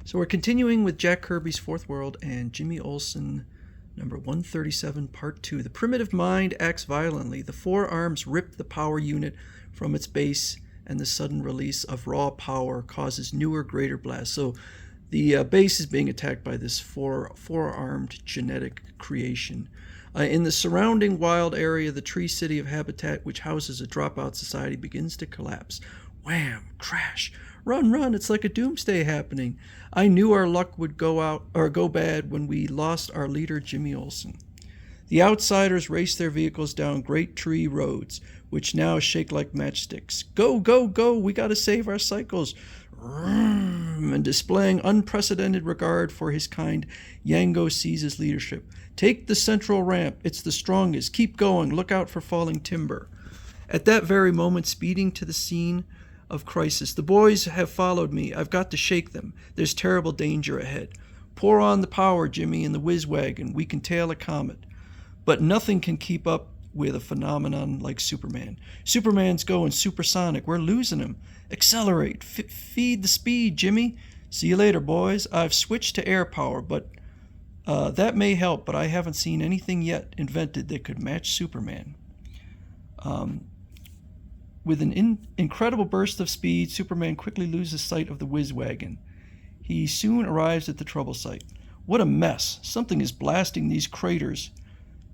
So we're continuing with Jack Kirby's Fourth World and Jimmy Olsen, number 137, Part 2. The primitive mind acts violently. The four arms rip the power unit from its base, and the sudden release of raw power causes newer, greater blasts. So the base is being attacked by this four-armed genetic creation. In the surrounding wild area, the tree city of habitat, which houses a dropout society, begins to collapse. Wham! Crash! Run, run! It's like a doomsday happening. I knew our luck would go bad when we lost our leader, Jimmy Olsen. The outsiders race their vehicles down great tree roads, which now shake like matchsticks. Go, go, go! We gotta save our cycles! And displaying unprecedented regard for his kind, Yango seizes leadership. Take the central ramp. It's the strongest. Keep going. Look out for falling timber. At that very moment, speeding to the scene of crisis. The boys have followed me. I've got to shake them. There's terrible danger ahead. Pour on the power, Jimmy, in the whiz wagon. We can tail a comet. But nothing can keep up with a phenomenon like Superman. Superman's going supersonic. We're losing him. Accelerate. Feed the speed, Jimmy. See you later, boys. I've switched to air power, but that may help, but I haven't seen anything yet invented that could match Superman. With an incredible burst of speed, Superman quickly loses sight of the whiz wagon. He soon arrives at the trouble site. What a mess. Something is blasting these craters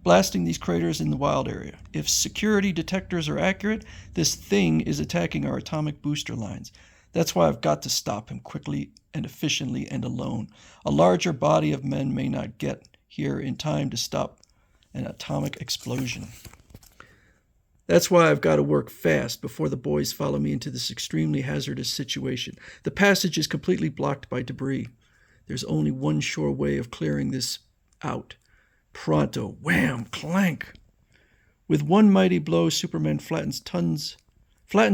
in the wild area. If security detectors are accurate, this thing is attacking our atomic booster lines. That's why I've got to stop him quickly and efficiently and alone. A larger body of men may not get here in time to stop an atomic explosion. That's why I've got to work fast before the boys follow me into this extremely hazardous situation. The passage is completely blocked by debris. There's only one sure way of clearing this out. Pronto, wham, clank. With one mighty blow, Superman flattens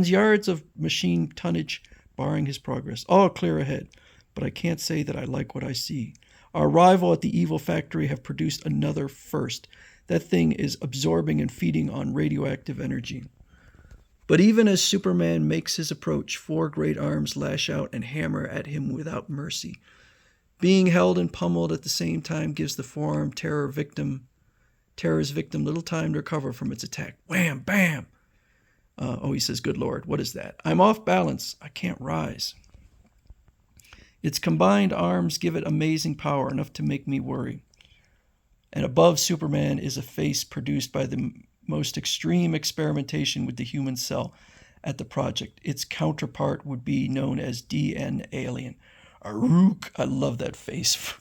yards of machine tonnage, barring his progress. All clear ahead, but I can't say that I like what I see. Our rival at the evil factory have produced another first. That thing is absorbing and feeding on radioactive energy. But even as Superman makes his approach, four great arms lash out and hammer at him without mercy. Being held and pummeled at the same time gives the four-armed terror's victim little time to recover from its attack. Wham, bam! He says, good Lord, what is that? I'm off balance. I can't rise. Its combined arms give it amazing power, enough to make me worry. And above Superman is a face produced by the most extreme experimentation with the human cell at the project. Its counterpart would be known as DN Alien. Arook! I love that face.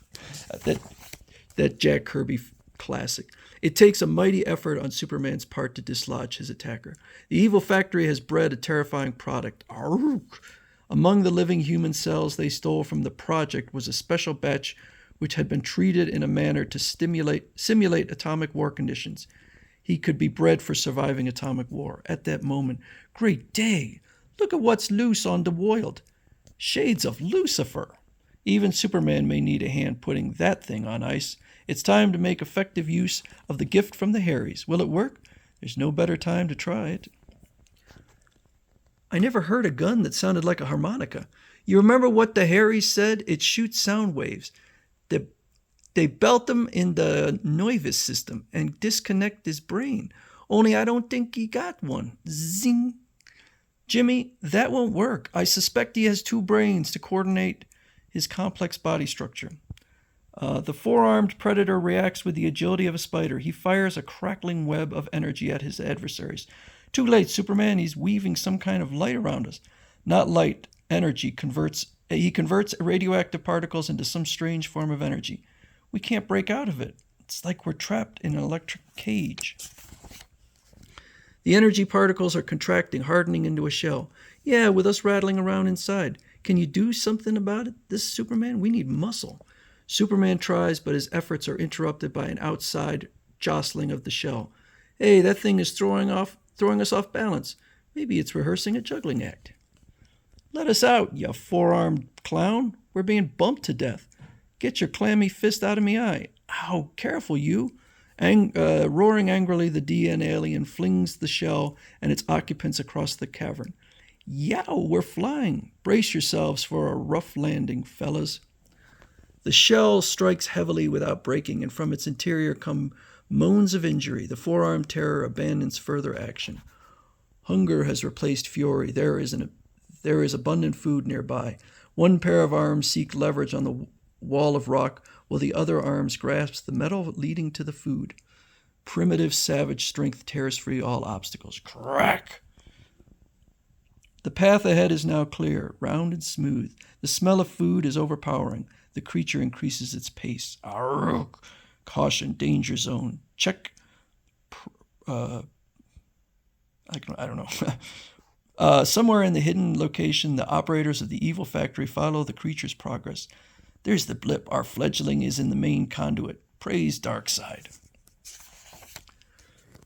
that Jack Kirby classic. It takes a mighty effort on Superman's part to dislodge his attacker. The evil factory has bred a terrifying product. Arook! Among the living human cells they stole from the project was a special batch which had been treated in a manner to simulate atomic war conditions. He could be bred for surviving atomic war. At that moment, great day! Look at what's loose on the world. Shades of Lucifer! Even Superman may need a hand putting that thing on ice. It's time to make effective use of the gift from the Harrys. Will it work? There's no better time to try it. I never heard a gun that sounded like a harmonica. You remember what the Harrys said? It shoots sound waves. They belt him in the nervous system and disconnect his brain. Only I don't think he got one. Zing. Jimmy, that won't work. I suspect he has two brains to coordinate his complex body structure. The four-armed predator reacts with the agility of a spider. He fires a crackling web of energy at his adversaries. Too late, Superman. He's weaving some kind of light around us. Not light. Energy he converts radioactive particles into some strange form of energy. We can't break out of it. It's like we're trapped in an electric cage. The energy particles are contracting, hardening into a shell. Yeah, with us rattling around inside. Can you do something about it? This Superman, we need muscle. Superman tries, but his efforts are interrupted by an outside jostling of the shell. Hey, that thing is throwing us off balance. Maybe it's rehearsing a juggling act. Let us out, you four-armed clown. We're being bumped to death. Get your clammy fist out of me eye. Ow, careful, you. Roaring angrily, the DN alien flings the shell and its occupants across the cavern. Yow, we're flying. Brace yourselves for a rough landing, fellas. The shell strikes heavily without breaking, and from its interior come moans of injury. The four-armed terror abandons further action. Hunger has replaced fury. There is abundant food nearby. One pair of arms seek leverage on the wall of rock, while the other arms grasp the metal leading to the food. Primitive savage strength tears free all obstacles. Crack! The path ahead is now clear, round and smooth. The smell of food is overpowering. The creature increases its pace. Arrgh! Caution, danger zone. Check. I don't know. Somewhere in the hidden location, the operators of the evil factory follow the creature's progress. There's the blip. Our fledgling is in the main conduit. Praise Darkside.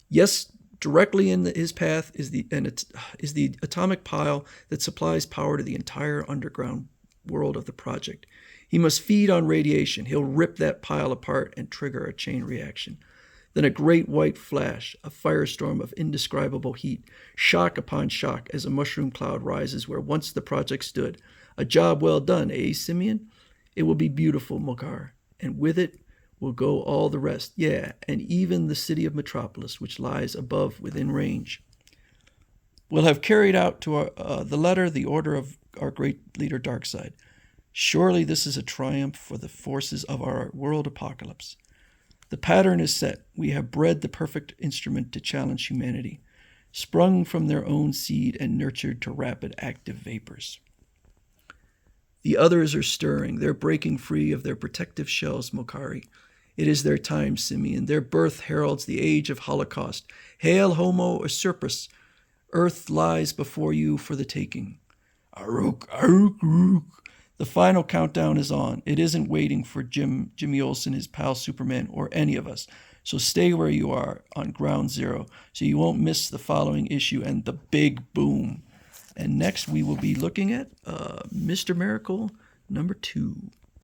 Yes, directly in his path is the atomic pile that supplies power to the entire underground world of the project. He must feed on radiation. He'll rip that pile apart and trigger a chain reaction. Then a great white flash, a firestorm of indescribable heat, shock upon shock as a mushroom cloud rises where once the project stood. A job well done, eh, Simeon? It will be beautiful, Mokar, and with it will go all the rest. Yeah, and even the city of Metropolis, which lies above within range. We'll have carried out to the letter the order of our great leader Darkside. Surely this is a triumph for the forces of our world apocalypse. The pattern is set. We have bred the perfect instrument to challenge humanity, sprung from their own seed and nurtured to rapid active vapors. The others are stirring. They're breaking free of their protective shells, Mokari. It is their time, Simeon. Their birth heralds the age of Holocaust. Hail, Homo usurpus. Earth lies before you for the taking. Aruk, aruk, aruk. The final countdown is on. It isn't waiting for Jimmy Olsen, his pal Superman, or any of us. So stay where you are on ground zero so you won't miss the following issue and the big boom. And next we will be looking at Mr. Miracle #2.